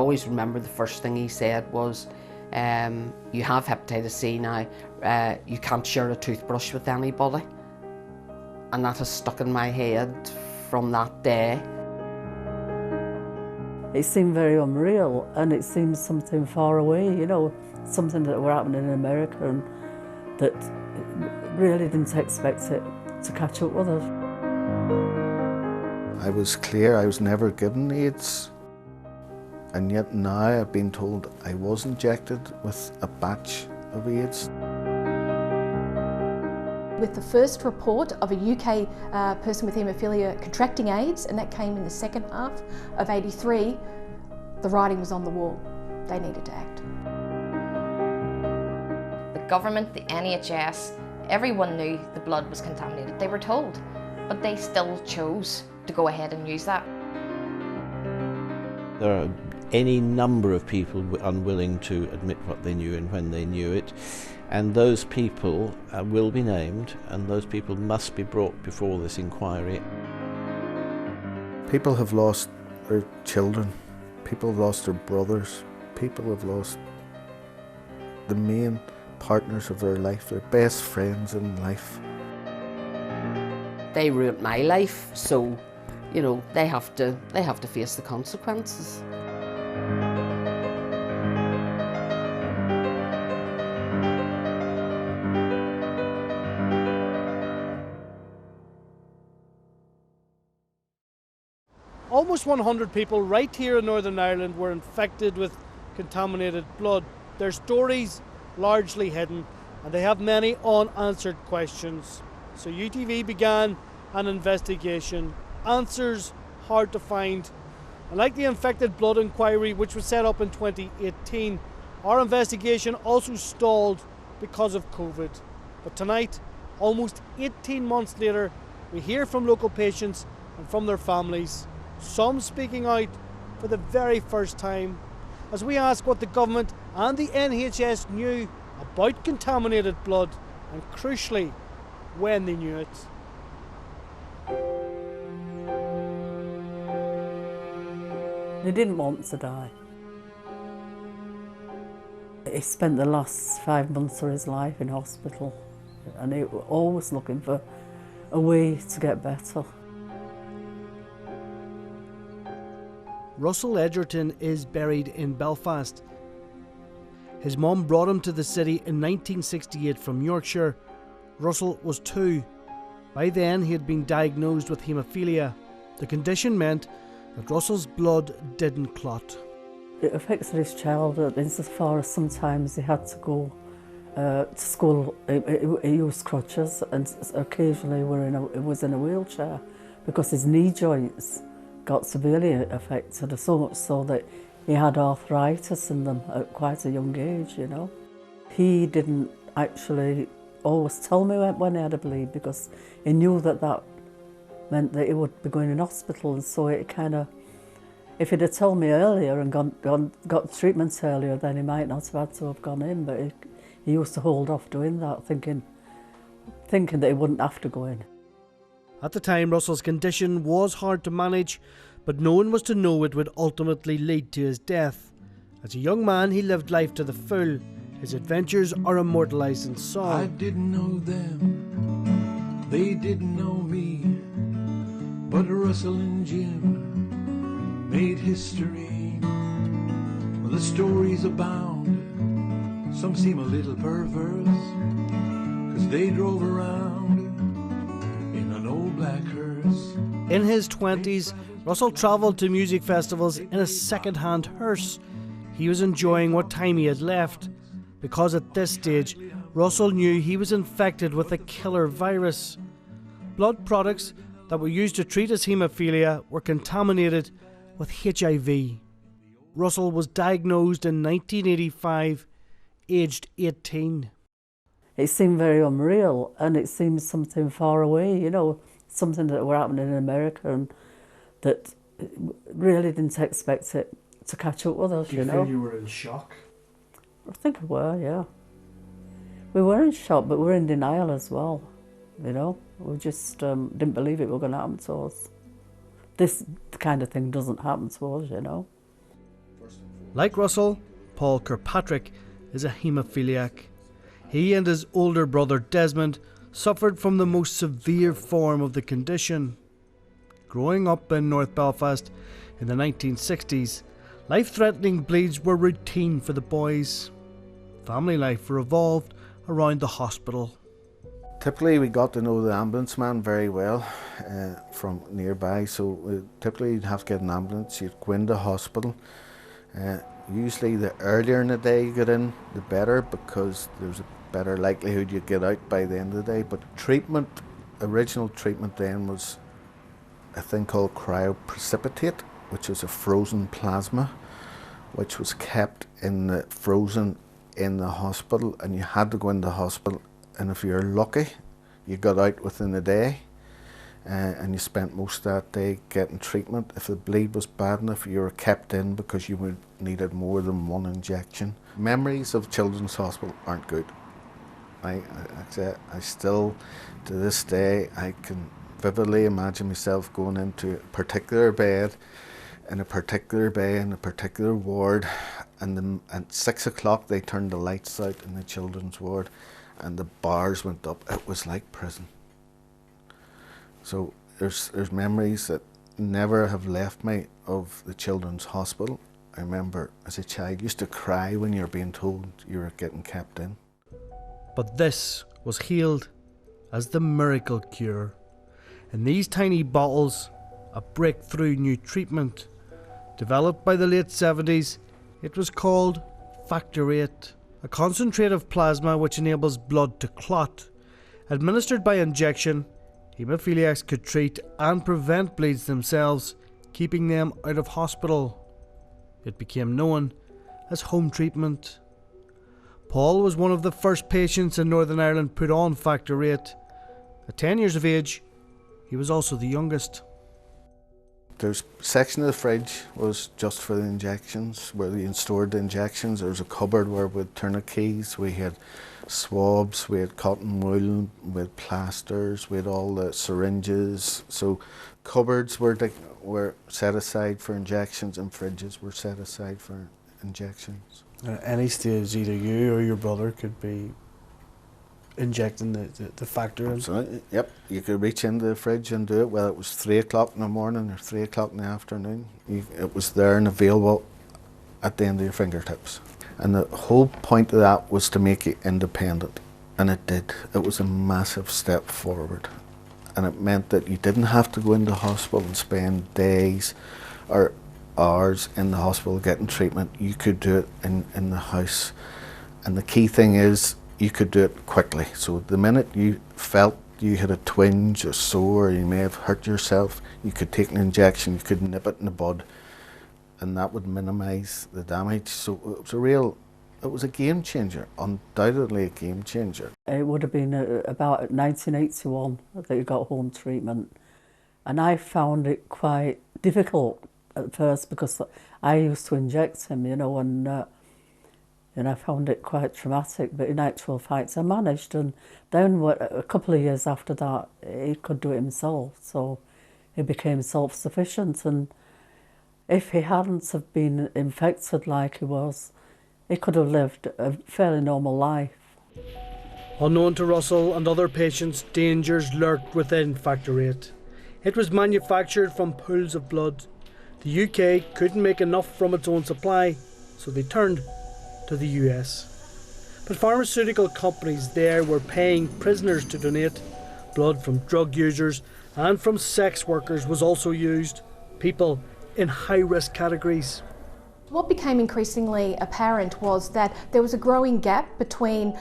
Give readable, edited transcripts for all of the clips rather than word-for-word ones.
always remember the first thing he said was, you have hepatitis C now, you can't share a toothbrush with anybody. And that has stuck in my head from that day. It seemed very unreal, and it seemed something far away, you know, something that were happening in America and that really didn't expect it to catch up with us. I was clear I was never given AIDS, and yet now I've been told I was injected with a batch of AIDS. With the first report of a UK person with haemophilia contracting AIDS, and that came in the second half of '83, the writing was on the wall. They needed to act. The government, the NHS, everyone knew the blood was contaminated. They were told, but they still chose to go ahead and use that. There are any number of people unwilling to admit what they knew and when they knew it. And those people will be named, and those people must be brought before this inquiry. People have lost their children, people have lost their brothers, people have lost the main partners of their life, their best friends in life. They ruined my life, so, you know, they have to face the consequences. Almost 100 people right here in Northern Ireland were infected with contaminated blood. Their stories largely hidden, and they have many unanswered questions. So UTV began an investigation. Answers hard to find. And like the infected blood inquiry, which was set up in 2018, our investigation also stalled because of COVID. But tonight, almost 18 months later, we hear from local patients and from their families, some speaking out for the very first time, as we ask what the government and the NHS knew about contaminated blood, and crucially, when they knew it. He didn't want to die. He spent the last 5 months of his life in hospital, and he was always looking for a way to get better. Russell Edgerton is buried in Belfast. His mum brought him to the city in 1968 from Yorkshire. Russell was 2. By then he had been diagnosed with haemophilia. The condition meant that Russell's blood didn't clot. It affected his childhood insofar as sometimes he had to go to school. He used crutches, and occasionally he was in a wheelchair because his knee joints got severely affected, so much so that he had arthritis in them at quite a young age, you know. He didn't actually always tell me when he had a bleed, because he knew that that meant that he would be going in hospital, and so it kind of, if he'd have told me earlier and got treatment earlier, then he might not have had to have gone in, but he used to hold off doing that, thinking that he wouldn't have to go in. At the time, Russell's condition was hard to manage, but no one was to know it would ultimately lead to his death. As a young man, he lived life to the full. His adventures are immortalised in song. I didn't know them, they didn't know me, but Russell and Jim made history. Well, the stories abound, some seem a little perverse, 'cause they drove around in an old black hearse. In his 20s, Russell travelled to music festivals in a second-hand hearse. He was enjoying what time he had left, because at this stage, Russell knew he was infected with a killer virus. Blood products that were used to treat his haemophilia were contaminated with HIV. Russell was diagnosed in 1985, aged 18. It seemed very unreal, and it seemed something far away, you know, something that were happening in America and that really didn't expect it to catch up with us, you know. Do you feel you were in shock? I think we were, yeah. We were in shock, but we were in denial as well, you know. We just didn't believe it was going to happen to us. This kind of thing doesn't happen to us, you know. First and Like Russell, Paul Kirkpatrick is a haemophiliac. He and his older brother Desmond suffered from the most severe form of the condition. Growing up in North Belfast in the 1960s, life-threatening bleeds were routine for the boys. Family life revolved around the hospital. Typically we got to know the ambulance man very well from nearby, so typically you'd have to get an ambulance, you'd go into hospital. Usually the earlier in the day you get in, the better, because there's a better likelihood you get out by the end of the day. But treatment, original treatment then was a thing called cryoprecipitate, which is a frozen plasma, which was kept frozen in the hospital, and you had to go into hospital, and if you're lucky, you got out within a day, and you spent most of that day getting treatment. If the bleed was bad enough, you were kept in because you needed more than one injection. Memories of Children's Hospital aren't good. I still, to this day, I can vividly imagine myself going into a particular bed, in a particular bay, in a particular ward, and at 6 o'clock they turned the lights out in the children's ward and the bars went up. It was like prison. So there's memories that never have left me of the Children's Hospital. I remember as a child, used to cry when you were being told you were getting kept in. But this was hailed as the miracle cure. In these tiny bottles, a breakthrough new treatment. Developed by the late 70s, it was called Factor VIII, a concentrate of plasma which enables blood to clot. Administered by injection, haemophiliacs could treat and prevent bleeds themselves, keeping them out of hospital. It became known as home treatment. Paul was one of the first patients in Northern Ireland put on Factor VIII. At 10 years of age, he was also the youngest. There's a section of the fridge was just for the injections, where we stored the injections. There was a cupboard where we'd turn the keys. We had swabs, we had cotton wool, we had plasters, we had all the syringes. So cupboards were set aside for injections and fridges were set aside for injections. At any stage, either you or your brother could be injecting the factor in. Absolutely, yep. You could reach into the fridge and do it, whether it was 3 o'clock in the morning or 3 o'clock in the afternoon. It was there and available at the end of your fingertips. And the whole point of that was to make you independent. And it did. It was a massive step forward. And it meant that you didn't have to go into hospital and spend days or hours in the hospital getting treatment. You could do it in the house. And the key thing is, you could do it quickly. So the minute you felt you had a twinge or sore, or you may have hurt yourself, you could take an injection, you could nip it in the bud, and that would minimise the damage. So it was a game changer, undoubtedly a game changer. It would have been about 1981 that you got home treatment, and I found it quite difficult at first because I used to inject him, and I found it quite traumatic, but in actual fact I managed, and then a couple of years after that he could do it himself, so he became self-sufficient, and if he hadn't have been infected like he was, he could have lived a fairly normal life. Unknown to Russell and other patients, dangers lurked within Factor VIII. It was manufactured from pools of blood. The UK couldn't make enough from its own supply, so they turned to the US. But pharmaceutical companies there were paying prisoners to donate. Blood from drug users and from sex workers was also used. People in high-risk categories. What became increasingly apparent was that there was a growing gap between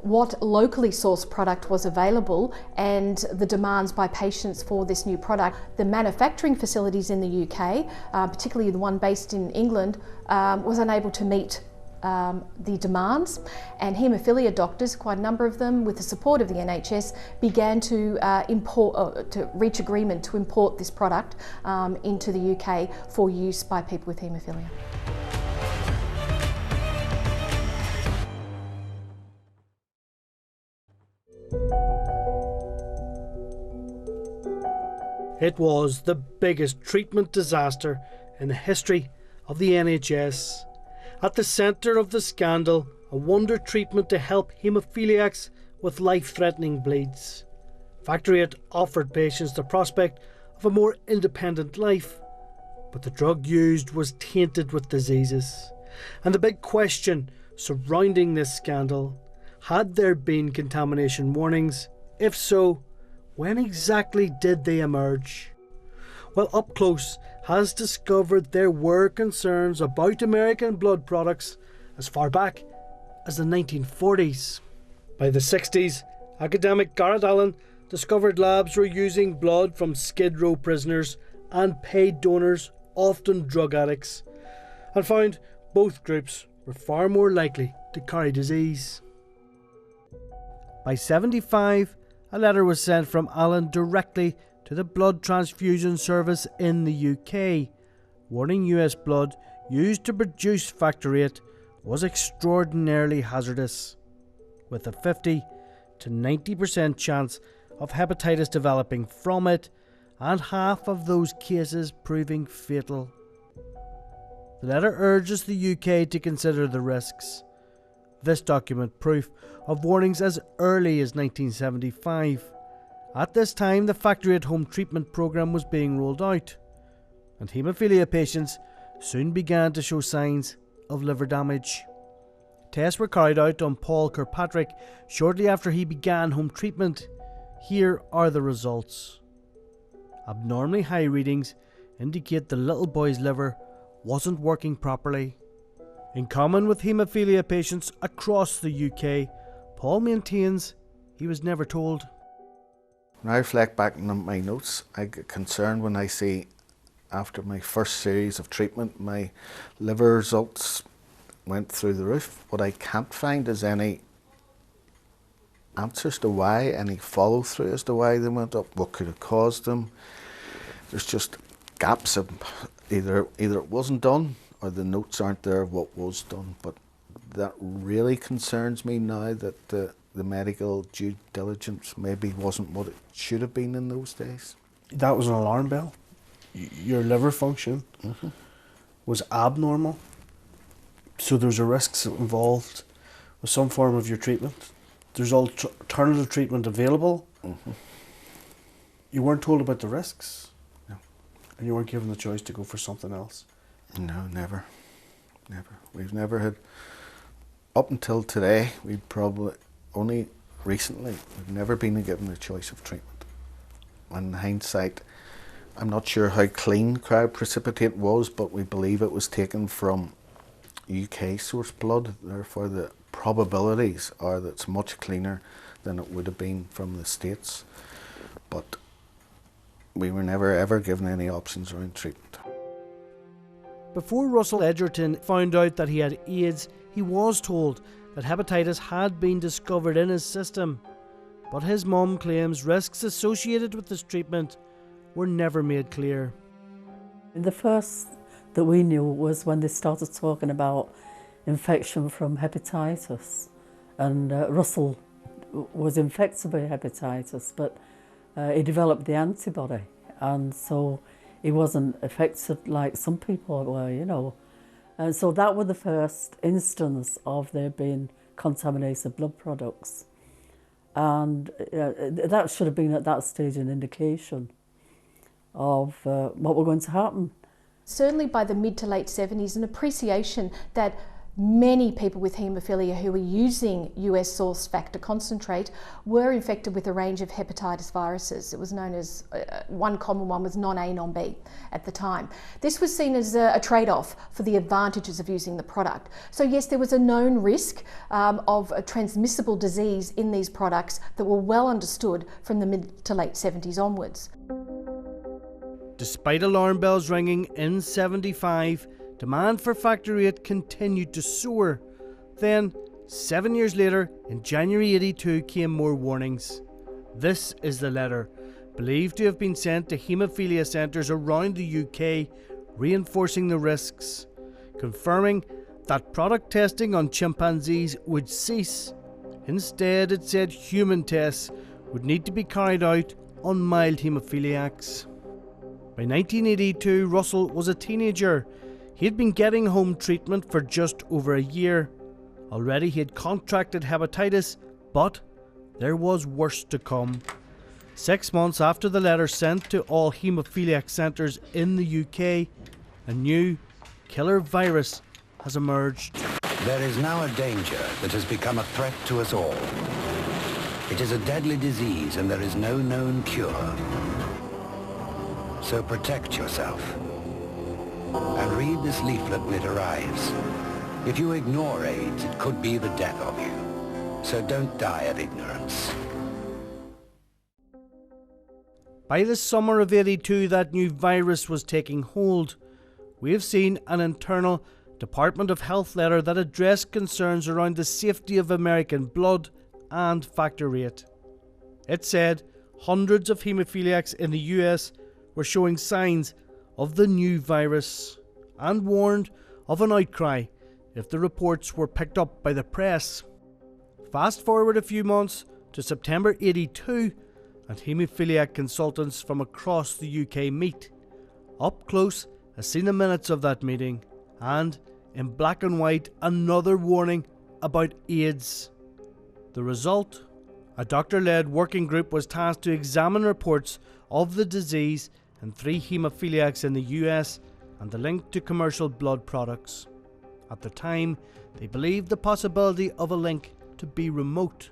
what locally sourced product was available and the demands by patients for this new product. The manufacturing facilities in the UK, particularly the one based in England, was unable to meet the demands, and haemophilia doctors, quite a number of them, with the support of the NHS, began to reach agreement to import this product into the UK for use by people with haemophilia. It was the biggest treatment disaster in the history of the NHS. At the centre of the scandal, a wonder treatment to help haemophiliacs with life-threatening bleeds. Factor VIII offered patients the prospect of a more independent life, but the drug used was tainted with diseases. And the big question surrounding this scandal: had there been contamination warnings? If so, when exactly did they emerge? Well, Up Close has discovered there were concerns about American blood products as far back as the 1940s. By the 60s, academic Gareth Allen discovered labs were using blood from Skid Row prisoners and paid donors, often drug addicts, and found both groups were far more likely to carry disease. By 75, a letter was sent from Allen directly to the blood transfusion service in the UK, warning US blood used to produce Factor VIII was extraordinarily hazardous, with a 50 to 90% chance of hepatitis developing from it, and half of those cases proving fatal. The letter urges the UK to consider the risks. This document proof of warnings as early as 1975. At this time, the Factor VIII home treatment programme was being rolled out, and haemophilia patients soon began to show signs of liver damage. Tests were carried out on Paul Kirkpatrick shortly after he began home treatment. Here are the results. Abnormally high readings indicate the little boy's liver wasn't working properly. In common with haemophilia patients across the UK, Paul maintains he was never told. When I reflect back on my notes, I get concerned when I see, after my first series of treatment, my liver results went through the roof. What I can't find is any answers to why, any follow through as to why they went up, what could have caused them. There's just gaps of either it wasn't done or the notes aren't there of what was done. But that really concerns me now, that the medical due diligence maybe wasn't what it should have been in those days. That was an alarm bell. Your liver function was abnormal, so there's a risks involved with some form of your treatment. There's alternative treatment available. You weren't told about the risks. No. And you weren't given the choice to go for something else. No, never. We've never had, up until today, we probably only recently, we've never been given the choice of treatment. In hindsight, I'm not sure how clean cryoprecipitate was, but we believe it was taken from UK source blood, therefore the probabilities are that it's much cleaner than it would have been from the States. But we were never ever given any options around treatment. Before Russell Edgerton found out that he had AIDS, he was told that hepatitis had been discovered in his system, but his mum claims risks associated with this treatment were never made clear. The first that we knew was when they started talking about infection from hepatitis, and Russell was infected by hepatitis, but he developed the antibody, and so he wasn't affected like some people were, you know. And so that was the first instance of there being contaminated blood products. And that should have been at that stage an indication of what were going to happen. Certainly by the mid to late 70s, an appreciation that many people with haemophilia who were using US source factor concentrate were infected with a range of hepatitis viruses. It was known as, one common one was non-A, non-B at the time. This was seen as a trade-off for the advantages of using the product. So yes, there was a known risk of a transmissible disease in these products that were well understood from the mid to late 70s onwards. Despite alarm bells ringing in 75, demand for Factor VIII continued to soar. Then, 7 years later, in January 82, came more warnings. This is the letter, believed to have been sent to haemophilia centres around the UK, reinforcing the risks, confirming that product testing on chimpanzees would cease. Instead, it said human tests would need to be carried out on mild haemophiliacs. By 1982, Russell was a teenager. He had been getting home treatment for just over a year. Already he had contracted hepatitis, but there was worse to come. 6 months after the letter sent to all haemophiliac centres in the UK, a new killer virus has emerged. There is now a danger that has become a threat to us all. It is a deadly disease and there is no known cure. So protect yourself. And read this leaflet when it arrives. If you ignore AIDS, it could be the death of you. So don't die of ignorance. By the summer of '82, that new virus was taking hold. We have seen an internal Department of Health letter that addressed concerns around the safety of American blood and Factor VIII. It said hundreds of haemophiliacs in the US were showing signs of the new virus and warned of an outcry if the reports were picked up by the press. Fast forward a few months to September '82, and haemophiliac consultants from across the UK meet. Up close, I seen the minutes of that meeting, and in black and white, another warning about AIDS. The result? A doctor-led working group was tasked to examine reports of the disease in 3 haemophiliacs in the US and the link to commercial blood products. At the time, they believed the possibility of a link to be remote.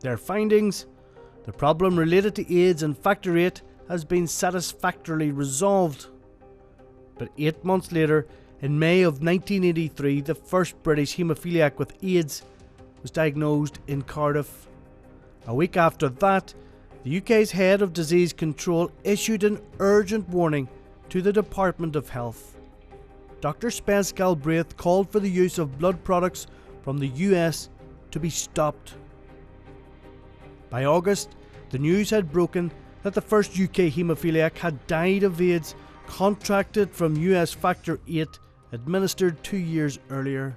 Their findings? The problem related to AIDS and Factor VIII has been satisfactorily resolved. But 8 months later, in May of 1983, the first British haemophiliac with AIDS was diagnosed in Cardiff. A week after that, the UK's head of disease control issued an urgent warning to the Department of Health. Dr. Spence Galbraith called for the use of blood products from the US to be stopped. By August, the news had broken that the first UK haemophiliac had died of AIDS contracted from US Factor VIII, administered 2 years earlier.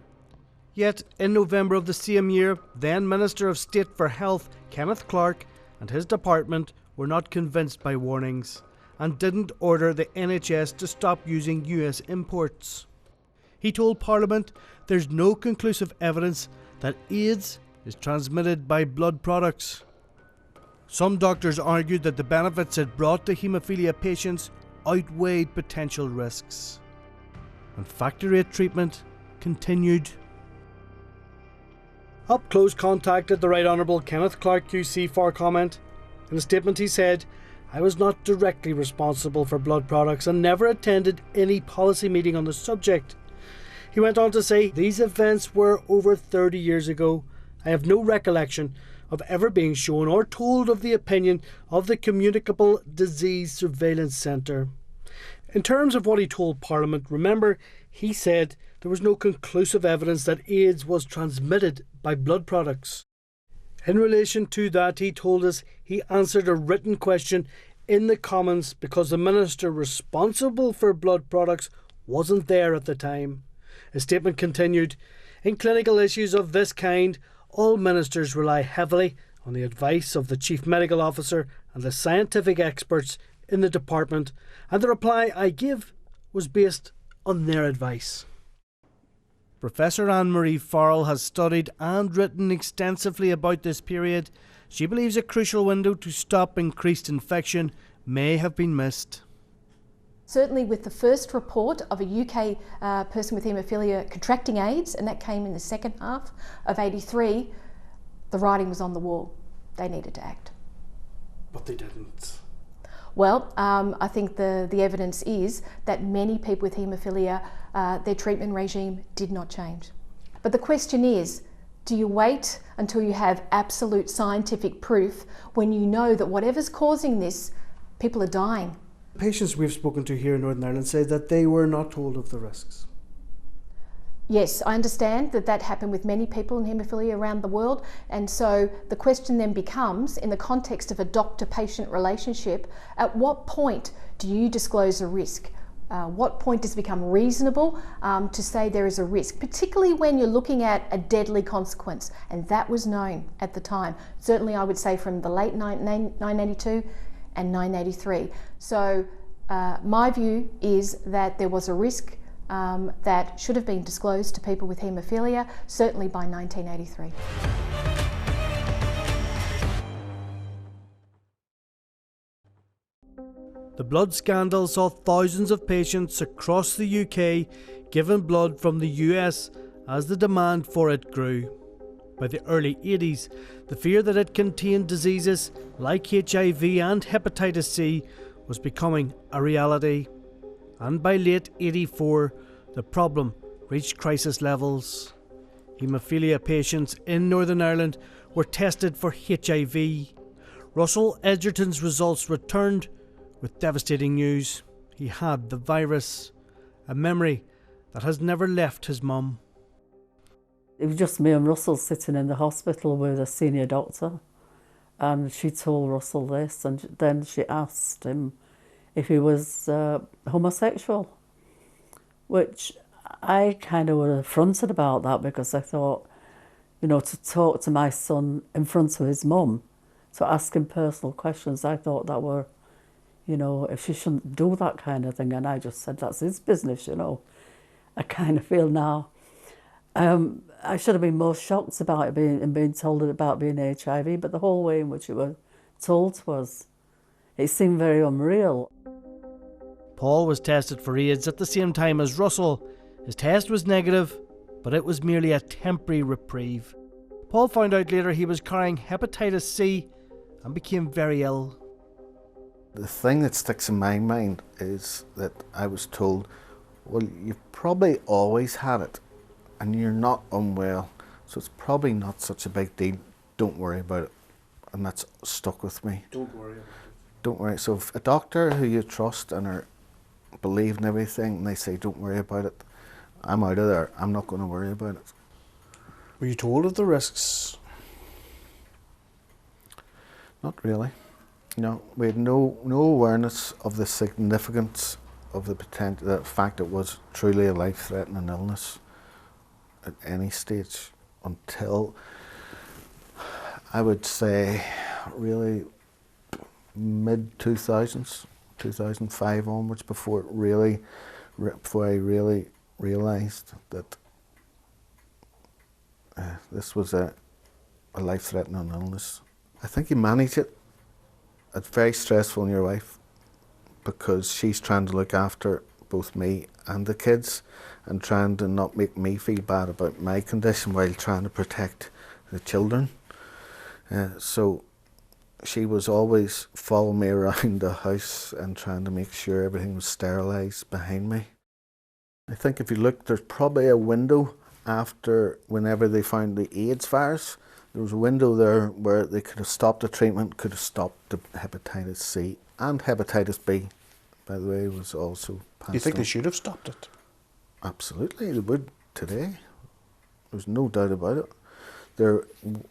Yet, in November of the same year, then Minister of State for Health, Kenneth Clarke, and his department were not convinced by warnings and didn't order the NHS to stop using US imports. He told Parliament there's no conclusive evidence that AIDS is transmitted by blood products. Some doctors argued that the benefits it brought to haemophilia patients outweighed potential risks. And Factor VIII treatment continued. Up Close contacted the Right Honourable Kenneth Clarke QC for comment. In a statement he said, "I was not directly responsible for blood products and never attended any policy meeting on the subject." He went on to say, "These events were over 30 years ago. I have no recollection of ever being shown or told of the opinion of the Communicable Disease Surveillance Centre." In terms of what he told Parliament, remember, he said there was no conclusive evidence that AIDS was transmitted by blood products. In relation to that, he told us he answered a written question in the Commons because the minister responsible for blood products wasn't there at the time. His statement continued, "In clinical issues of this kind, all ministers rely heavily on the advice of the Chief Medical Officer and the scientific experts in the department, and the reply I give was based on their advice." Professor Anne-Marie Farrell has studied and written extensively about this period. She believes a crucial window to stop increased infection may have been missed. Certainly with the first report of a UK person with haemophilia contracting AIDS, and that came in the second half of '83, the writing was on the wall. They needed to act. But they didn't. Well, I think the evidence is that many people with haemophilia, their treatment regime did not change. But the question is, do you wait until you have absolute scientific proof when you know that whatever's causing this, people are dying? Patients we've spoken to here in Northern Ireland say that they were not told of the risks. Yes, I understand that happened with many people in haemophilia around the world, and so the question then becomes, in the context of a doctor-patient relationship, at what point do you disclose a risk? What point does it become reasonable to say there is a risk, particularly when you're looking at a deadly consequence, and that was known at the time. Certainly I would say from the late 1982 and 1983. So my view is that there was a risk that should have been disclosed to people with haemophilia, certainly by 1983. The blood scandal saw thousands of patients across the UK given blood from the US as the demand for it grew. By the early 80s, the fear that it contained diseases like HIV and hepatitis C was becoming a reality. And by late 84, the problem reached crisis levels. Haemophilia patients in Northern Ireland were tested for HIV. Russell Edgerton's results returned with devastating news. He had the virus, a memory that has never left his mum. It was just me and Russell sitting in the hospital with a senior doctor, and she told Russell this, and then she asked him if he was homosexual, which I kind of was affronted about that, because I thought, you know, to talk to my son in front of his mum, to ask him personal questions, I thought that were, you know, if she shouldn't do that kind of thing. And I just said, that's his business, you know. I kind of feel now, I should have been more shocked about it being told about being HIV, but the whole way in which it was told to us, it seemed very unreal. Paul was tested for AIDS at the same time as Russell. His test was negative, but it was merely a temporary reprieve. Paul found out later he was carrying hepatitis C and became very ill. The thing that sticks in my mind is that I was told, well, you've probably always had it and you're not unwell, so it's probably not such a big deal. Don't worry about it. And that's stuck with me. Don't worry about it. Don't worry. So if a doctor who you trust and are believe in everything, and they say don't worry about it, I'm out of there. I'm not going to worry about it. Were you told of the risks? Not really. No, we had no awareness of the significance of the potential, the fact it was truly a life-threatening illness at any stage until, I would say, really mid-2000s, 2005 onwards, before I really realised that this was a life-threatening illness. I think you manage it. It's very stressful on your wife because she's trying to look after both me and the kids and trying to not make me feel bad about my condition while trying to protect the children. So she was always following me around the house and trying to make sure everything was sterilised behind me. I think if you look, there's probably a window after whenever they found the AIDS virus. There was a window there where they could have stopped the treatment, could have stopped the hepatitis C, and hepatitis B, by the way, was also passed on. Do you think they should have stopped it? Absolutely, they would today. There's no doubt about it.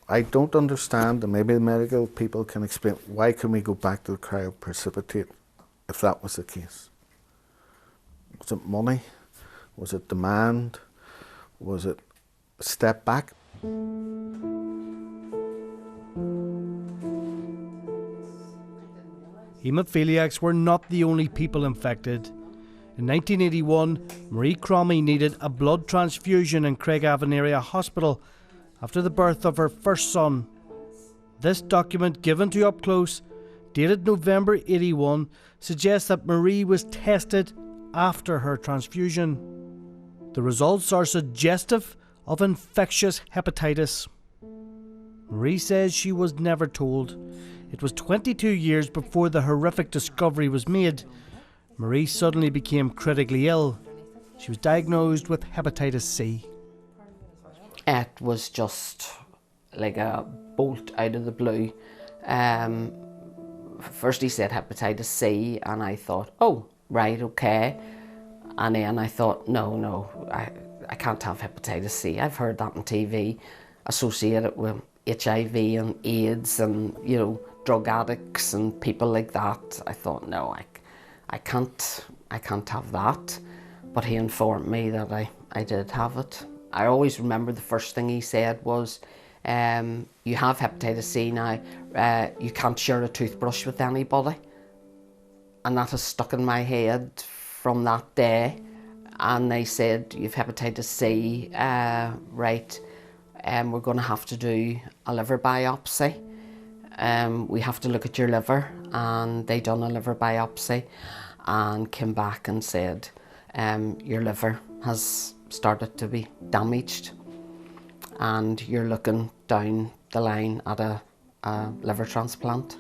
I don't understand, and maybe the medical people can explain, why can we go back to the cryoprecipitate if that was the case? Was it money? Was it demand? Was it a step back? Haemophiliacs were not the only people infected. In 1981, Marie Cromie needed a blood transfusion in Craigavon Area Hospital after the birth of her first son. This document, given to Up Close, dated November 81, suggests that Marie was tested after her transfusion. The results are suggestive of infectious hepatitis. Marie says she was never told. It was 22 years before the horrific discovery was made. Marie suddenly became critically ill. She was diagnosed with hepatitis C. It was just like a bolt out of the blue. First he said hepatitis C, and I thought, oh, right, okay. And then I thought, no, I can't have hepatitis C. I've heard that on TV, associated with HIV and AIDS and, you know, drug addicts and people like that. I thought, no, I can't have that. But he informed me that I did have it. I always remember the first thing he said was, you have hepatitis C now, you can't share a toothbrush with anybody. And that has stuck in my head from that day. and they said, you've hepatitis C, right, we're going to have to do a liver biopsy. We have to look at your liver, and they done a liver biopsy and came back and said, your liver has started to be damaged and you're looking down the line at a liver transplant.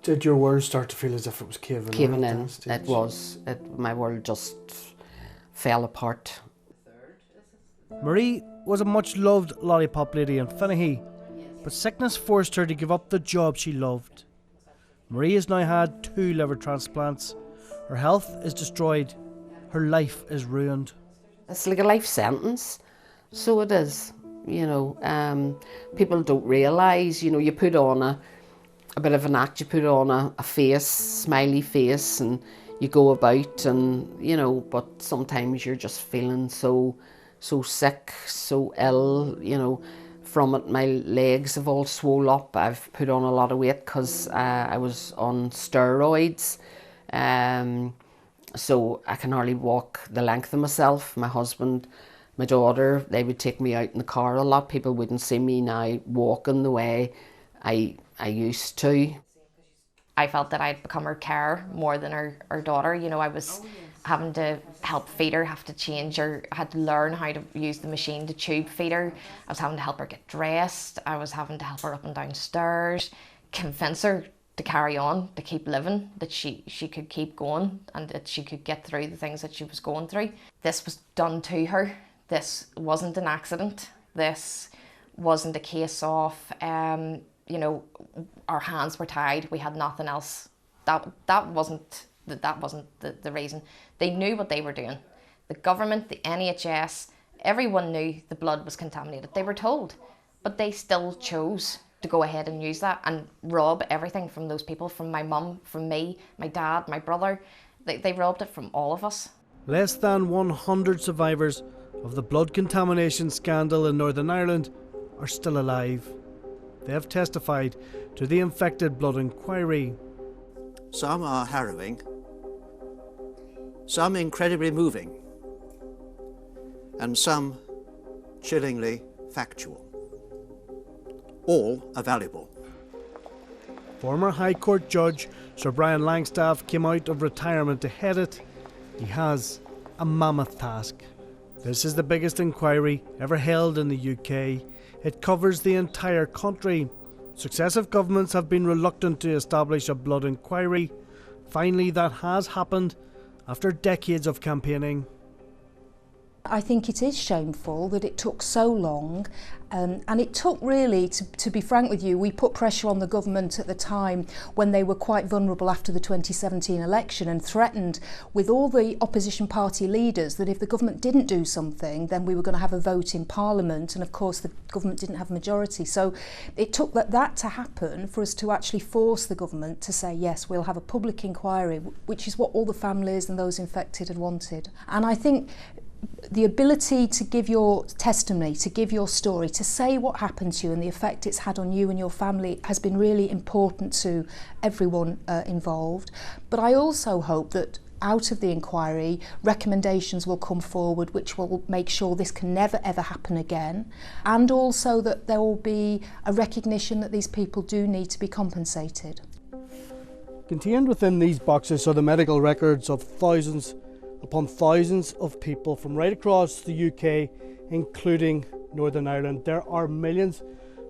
Did your world start to feel as if it was caving in? It was. My world just fell apart. Marie was a much loved lollipop lady in Finnehy, but sickness forced her to give up the job she loved. Marie has now had 2 liver transplants. Her health is destroyed. Her life is ruined. It's like a life sentence, so it is. You know, people don't realise, you know, you put on a bit of an act, you put on a face, smiley face, and you go about and, you know, but sometimes you're just feeling so sick, so ill, you know. From it, my legs have all swole up. I've put on a lot of weight because I was on steroids. So I can hardly walk the length of myself. My husband, my daughter, they would take me out in the car a lot. People wouldn't see me now walking the way I used to. I felt that I'd become her carer more than her daughter. You know, I was having to help feed her, have to change her, I had to learn how to use the machine to tube feed her. I was having to help her get dressed. I was having to help her up and down stairs, convince her to carry on, to keep living, that she could keep going and that she could get through the things that she was going through. This was done to her. This wasn't an accident. This wasn't a case of, you know, our hands were tied, we had nothing else. That wasn't the reason. They knew what they were doing. The government, the NHS, everyone knew the blood was contaminated. They were told, but they still chose to go ahead and use that and rob everything from those people, from my mum, from me, my dad, my brother. They robbed it from all of us. Less than 100 survivors of the blood contamination scandal in Northern Ireland are still alive. They have testified to the infected blood inquiry. Some are harrowing, some incredibly moving, and some chillingly factual. All are valuable. Former High Court Judge Sir Brian Langstaff came out of retirement to head it. He has a mammoth task. This is the biggest inquiry ever held in the UK. It covers the entire country. Successive governments have been reluctant to establish a blood inquiry. Finally, that has happened after decades of campaigning. I think it is shameful that it took so long, and it took really, to be frank with you, we put pressure on the government at the time when they were quite vulnerable after the 2017 election and threatened with all the opposition party leaders that if the government didn't do something then we were going to have a vote in Parliament, and of course the government didn't have a majority. So it took that to happen for us to actually force the government to say yes, we'll have a public inquiry, which is what all the families and those infected had wanted. And I think the ability to give your testimony, to give your story, to say what happened to you and the effect it's had on you and your family has been really important to everyone involved. But I also hope that out of the inquiry, recommendations will come forward which will make sure this can never ever happen again, and also that there will be a recognition that these people do need to be compensated. Contained within these boxes are the medical records of thousands upon thousands of people from right across the UK, including Northern Ireland. There are millions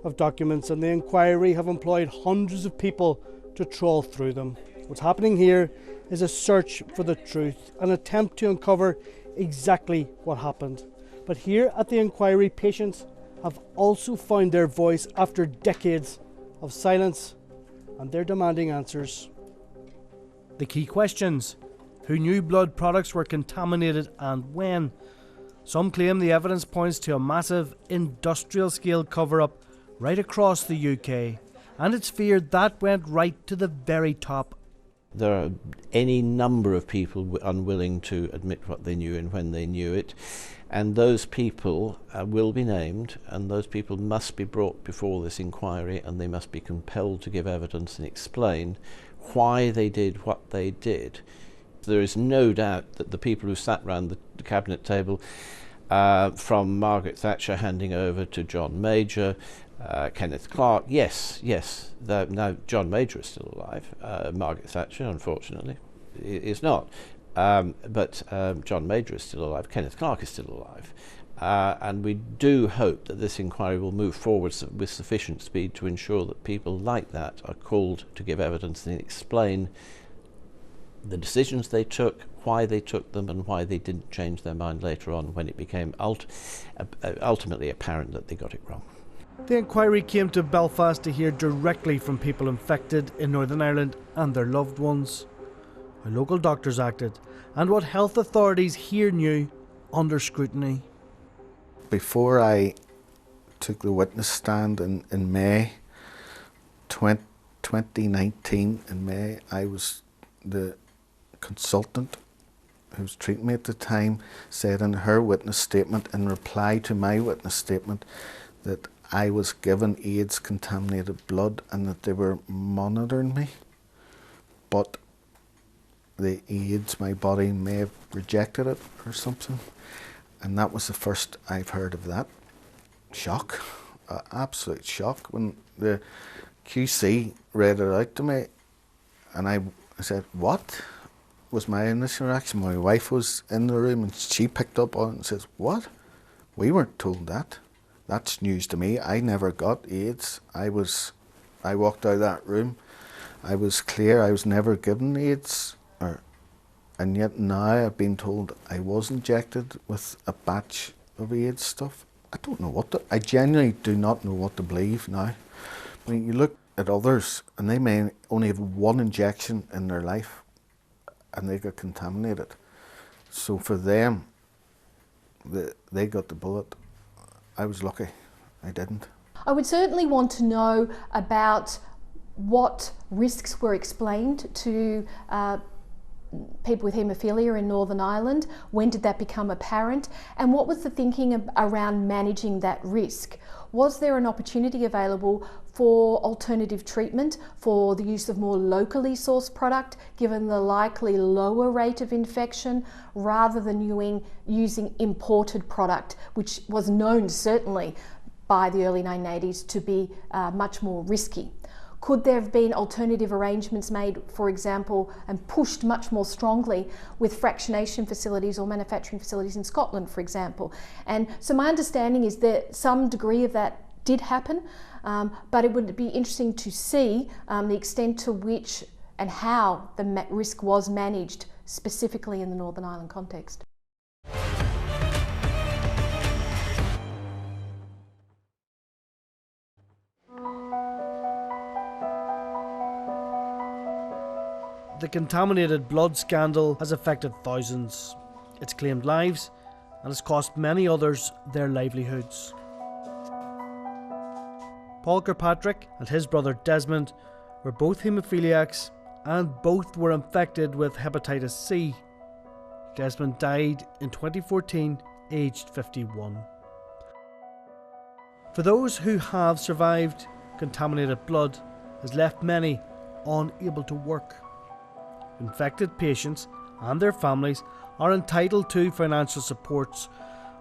of documents, and the inquiry have employed hundreds of people to trawl through them. What's happening here is a search for the truth, an attempt to uncover exactly what happened. But here at the inquiry, patients have also found their voice after decades of silence, and they're demanding answers. The key questions: who knew blood products were contaminated and when? Some claim the evidence points to a massive industrial scale cover-up right across the UK, and it's feared that went right to the very top. There are any number of people unwilling to admit what they knew and when they knew it, and those people will be named, and those people must be brought before this inquiry, and they must be compelled to give evidence and explain why they did what they did. there is no doubt that the people who sat round the cabinet table, from Margaret Thatcher handing over to John Major, Kenneth Clarke, yes, now John Major is still alive. Margaret Thatcher, unfortunately, is not. But John Major is still alive, Kenneth Clarke is still alive. And we do hope that this inquiry will move forward with sufficient speed to ensure that people like that are called to give evidence and explain the decisions they took, why they took them, and why they didn't change their mind later on when it became ultimately apparent that they got it wrong. The inquiry came to Belfast to hear directly from people infected in Northern Ireland and their loved ones, how local doctors acted, and what health authorities here knew under scrutiny. Before I took the witness stand in May 2019, in May, I was the consultant who was treating me at the time said in her witness statement, in reply to my witness statement, that I was given AIDS contaminated blood and that they were monitoring me, but the AIDS, my body may have rejected it or something. And that was the first I've heard of that. Shock, absolute shock. When the QC read it out to me, and I said, what? Was my initial reaction. My wife was in the room and she picked up on it and says, what? We weren't told that. That's news to me. I never got AIDS. I walked out of that room. I was clear I was never given AIDS. And yet now I've been told I was injected with a batch of AIDS stuff. I don't know I genuinely do not know what to believe now. I mean, you look at others and they may only have one injection in their life and they got contaminated. So for them, they got the bullet. I was lucky, I didn't. I would certainly want to know about what risks were explained to people with haemophilia in Northern Ireland. When did that become apparent? And what was the thinking around managing that risk? Was there an opportunity available for alternative treatment, for the use of more locally sourced product, given the likely lower rate of infection, rather than using imported product, which was known certainly by the early 1980s to be much more risky? Could there have been alternative arrangements made, for example, and pushed much more strongly with fractionation facilities or manufacturing facilities in Scotland, for example? And so my understanding is that some degree of that did happen, but it would be interesting to see the extent to which and how the risk was managed specifically in the Northern Ireland context. The contaminated blood scandal has affected thousands. It's claimed lives and has cost many others their livelihoods. Paul Kirkpatrick and his brother Desmond were both haemophiliacs and both were infected with hepatitis C. Desmond died in 2014, aged 51. For those who have survived, contaminated blood has left many unable to work. Infected patients and their families are entitled to financial supports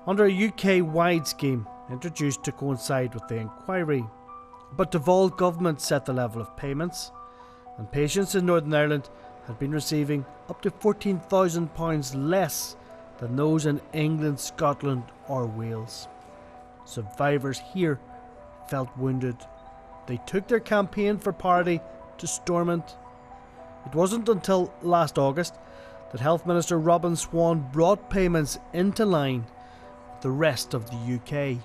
under a UK-wide scheme introduced to coincide with the inquiry. But devolved government set the level of payments, and patients in Northern Ireland had been receiving up to £14,000 less than those in England, Scotland or Wales. Survivors here felt wounded. They took their campaign for parity to Stormont. It wasn't until last August that Health Minister Robin Swan brought payments into line with the rest of the UK.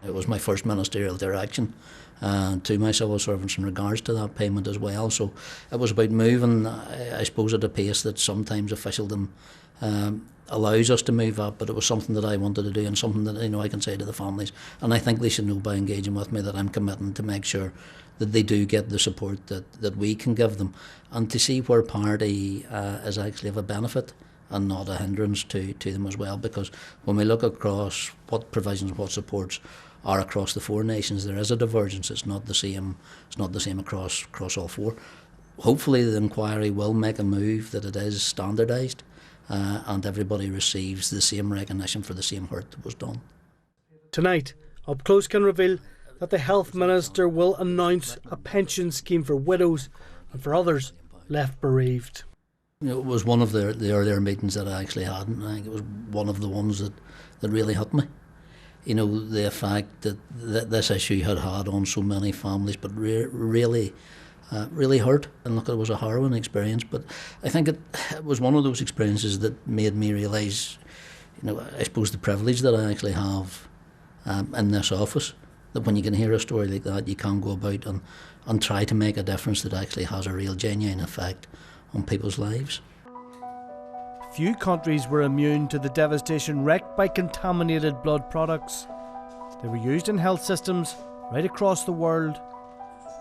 It was my first ministerial direction to my civil servants in regards to that payment as well. So it was about moving, I suppose, at a pace that sometimes officialdom allows us to move at, but it was something that I wanted to do and something that I can say to the families. And I think they should know by engaging with me that I'm committing to make sure that they do get the support that we can give them, and to see where parity is actually of a benefit and not a hindrance to them as well. Because when we look across what provisions, what supports are across the four nations, there is a divergence. It's not the same. It's not the same across all four. hopefully the inquiry will make a move that it is standardised and everybody receives the same recognition for the same hurt that was done. Tonight, Up Close can reveal that the Health Minister will announce a pension scheme for widows and for others left bereaved. It was one of the earlier meetings that I actually had, and I think it was one of the ones that really hit me. You know, the effect that this issue had on so many families, but really hurt. And look, it was a harrowing experience, but I think it was one of those experiences that made me realise, you know, I suppose the privilege that I actually have in this office, that when you can hear a story like that, you can go about and try to make a difference that actually has a real genuine effect on people's lives. Few countries were immune to the devastation wreaked by contaminated blood products. They were used in health systems right across the world.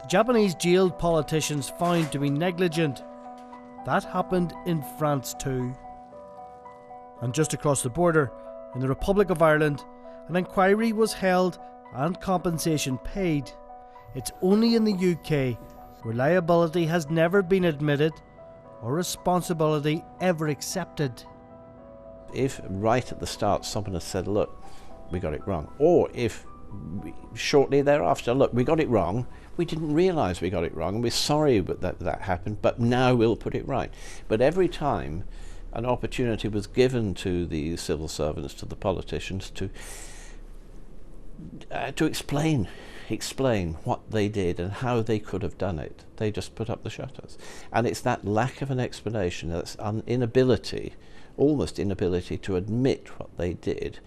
The Japanese jailed politicians found to be negligent. That happened in France too. And just across the border, in the Republic of Ireland, an inquiry was held and compensation paid. It's only in the UK where liability has never been admitted or responsibility ever accepted. If right at the start someone has said, look, we got it wrong, or if shortly thereafter, look, we got it wrong, we didn't realise we got it wrong and we're sorry that happened, but now we'll put it right. But every time an opportunity was given to the civil servants, to the politicians, to explain what they did and how they could have done it, they just put up the shutters. And it's that lack of an explanation, that's almost inability to admit what they did.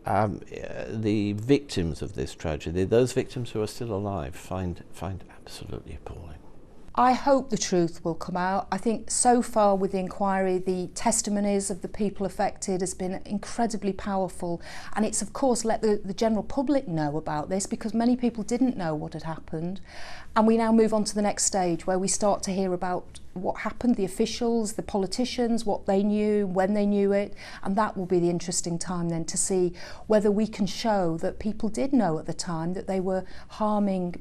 The victims of this tragedy, those victims who are still alive, find absolutely appalling. I hope the truth will come out. I think so far with the inquiry, the testimonies of the people affected has been incredibly powerful, and it's of course let the general public know about this, because many people didn't know what had happened. And we now move on to the next stage where we start to hear about what happened, the officials, the politicians, what they knew, when they knew it, and that will be the interesting time then to see whether we can show that people did know at the time that they were harming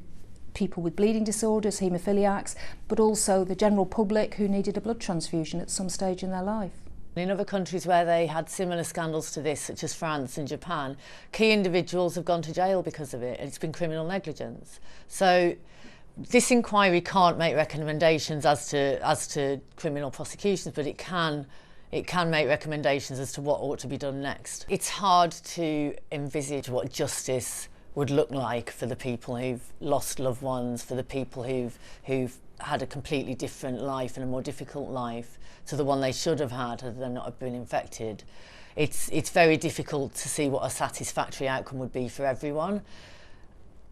people with bleeding disorders, haemophiliacs, but also the general public who needed a blood transfusion at some stage in their life. In other countries where they had similar scandals to this, such as France and Japan, key individuals have gone to jail because of it. It's been criminal negligence. So this inquiry can't make recommendations as to criminal prosecutions, but it can make recommendations as to what ought to be done next. It's hard to envisage what justice would look like for the people who've lost loved ones, for the people who've had a completely different life and a more difficult life to the one they should have had they not have been infected. It's very difficult to see what a satisfactory outcome would be for everyone.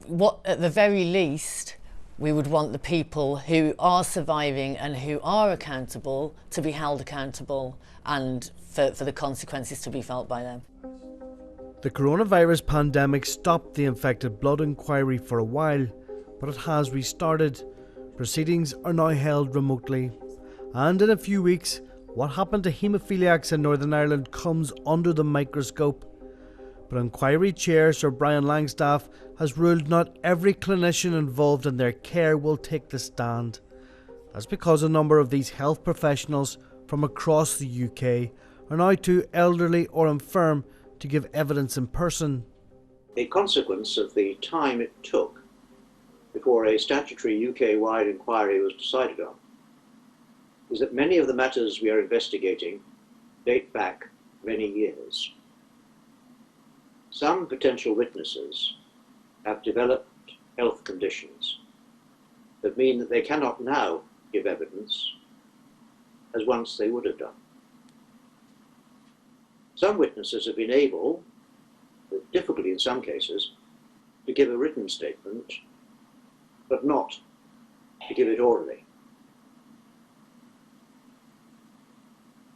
What, at the very least, we would want the people who are surviving and who are accountable to be held accountable, and for the consequences to be felt by them. The coronavirus pandemic stopped the infected blood inquiry for a while, but it has restarted. Proceedings are now held remotely. And in a few weeks, what happened to haemophiliacs in Northern Ireland comes under the microscope. But inquiry chair Sir Brian Langstaff has ruled not every clinician involved in their care will take the stand. That's because a number of these health professionals from across the UK are now too elderly or infirm to give evidence in person. A consequence of the time it took before a statutory UK-wide inquiry was decided on is that many of the matters we are investigating date back many years. Some potential witnesses have developed health conditions that mean that they cannot now give evidence as once they would have done. Some witnesses have been able, with difficulty in some cases, to give a written statement, but not to give it orally.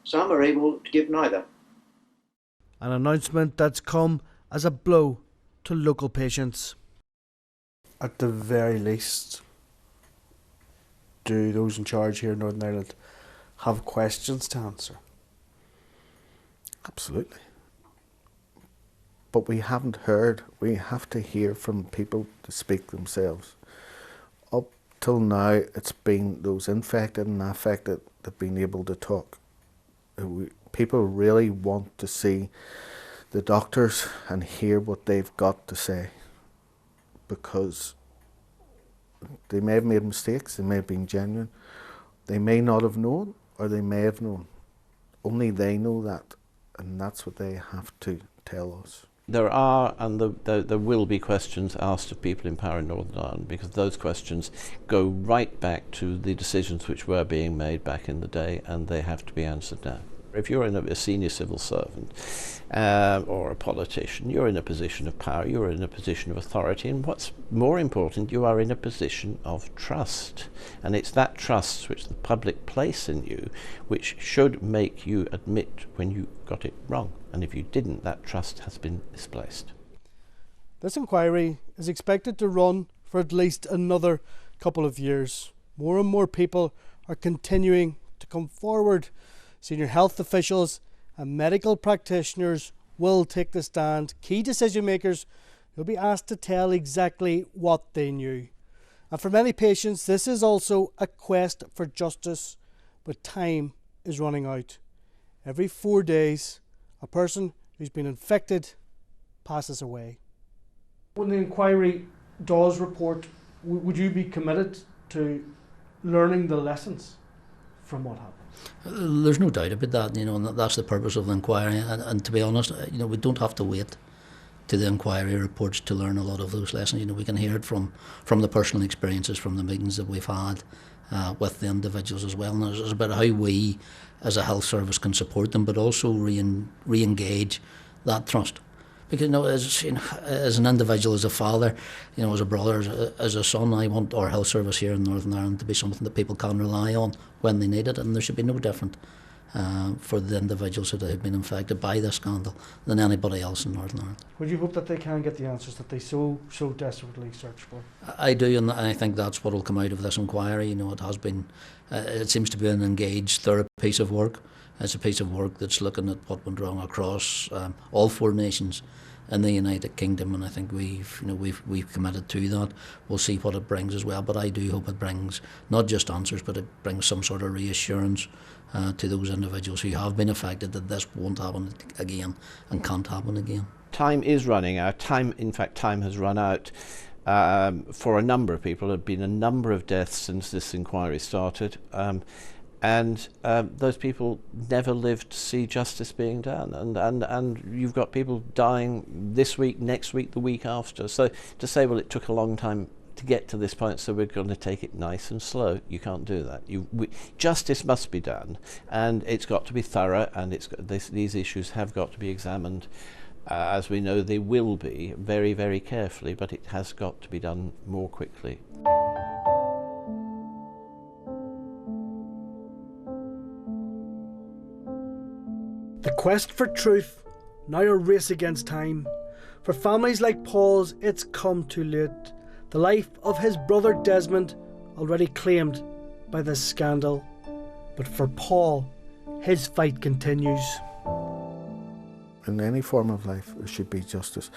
Some are able to give neither. An announcement that's come as a blow to local patients. At the very least, do those in charge here in Northern Ireland have questions to answer? Absolutely. But we haven't heard. We have to hear from people to speak themselves. Up till now it's been those infected and affected that have been able to talk. People really want to see the doctors and hear what they've got to say, because they may have made mistakes, they may have been genuine, they may not have known, or they may have known. Only they know that, and that's what they have to tell us. There are and there will be questions asked of people in power in Northern Ireland, because those questions go right back to the decisions which were being made back in the day, and they have to be answered now. If you're a senior civil servant or a politician, you're in a position of power, you're in a position of authority, and what's more important, you are in a position of trust. And it's that trust which the public place in you which should make you admit when you got it wrong. And if you didn't, that trust has been misplaced. This inquiry is expected to run for at least another couple of years. More and more people are continuing to come forward. Senior health officials and medical practitioners will take the stand. Key decision makers will be asked to tell exactly what they knew. And for many patients, this is also a quest for justice, but time is running out. Every 4 days, a person who's been infected passes away. When the inquiry does report, would you be committed to learning the lessons from what happened? There's no doubt about that, and that's the purpose of the inquiry. And to be honest, we don't have to wait to the inquiry reports to learn a lot of those lessons. We can hear it from the personal experiences, from the meetings that we've had with the individuals as well. And it's about how we, as a health service, can support them, but also re-engage that trust. Because as an individual, as a father, as a brother, as a son, I want our health service here in Northern Ireland to be something that people can rely on when they need it, and there should be no different for the individuals that have been infected by this scandal than anybody else in Northern Ireland. Would you hope that they can get the answers that they so desperately search for? I do, and I think that's what will come out of this inquiry. It has been, it seems to be an engaged, thorough piece of work. It's a piece of work that's looking at what went wrong across all 4 nations in the United Kingdom, and I think we've committed to that. We'll see what it brings as well, but I do hope it brings not just answers, but it brings some sort of reassurance to those individuals who have been affected that this won't happen again and can't happen again. Time is running out. Time has run out for a number of people. There have been a number of deaths since this inquiry started. And those people never lived to see justice being done. And you've got people dying this week, next week, the week after. So to say, well, it took a long time to get to this point, so we're going to take it nice and slow, you can't do that. Justice must be done, and it's got to be thorough, and these issues have got to be examined, as we know they will be, very, very carefully, but it has got to be done more quickly. The quest for truth, now a race against time. For families like Paul's, it's come too late. The life of his brother Desmond already claimed by this scandal. But for Paul, his fight continues. In any form of life, there should be justice.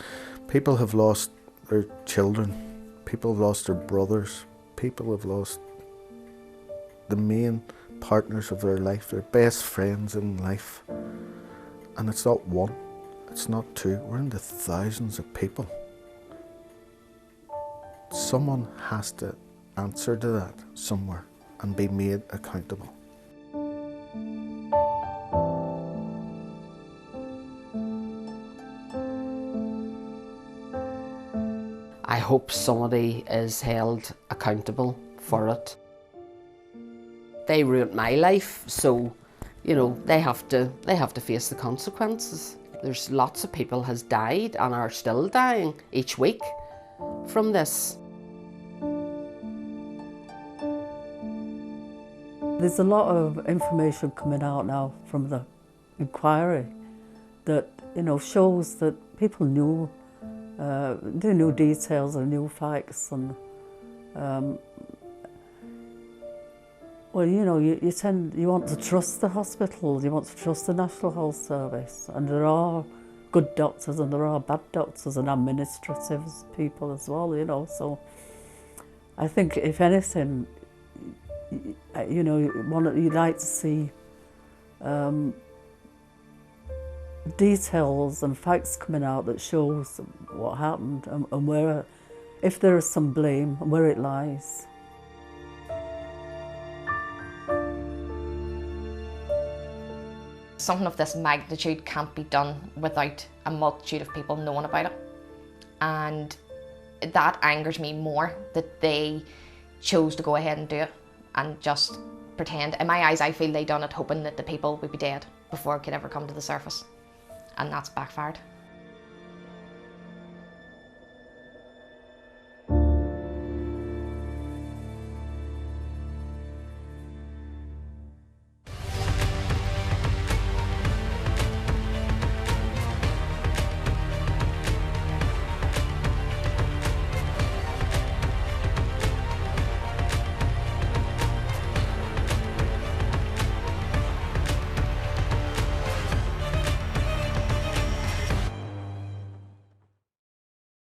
People have lost their children. People have lost their brothers. People have lost the main partners of their life, their best friends in life. And it's not one, it's not two, we're into thousands of people. Someone has to answer to that somewhere and be made accountable. I hope somebody is held accountable for it. They ruined my life, so they have to face the consequences. There's lots of people has died and are still dying each week from this. There's a lot of information coming out now from the inquiry that shows that people knew details and knew facts, and you want to trust the hospitals, you want to trust the National Health Service, and there are good doctors and there are bad doctors and administrative people as well, so I think if anything, you know, you'd like to see details and facts coming out that shows what happened and where, if there is some blame, and where it lies. Something of this magnitude can't be done without a multitude of people knowing about it. And that angers me more, that they chose to go ahead and do it and just pretend. In my eyes, I feel they done it hoping that the people would be dead before it could ever come to the surface. And that's backfired.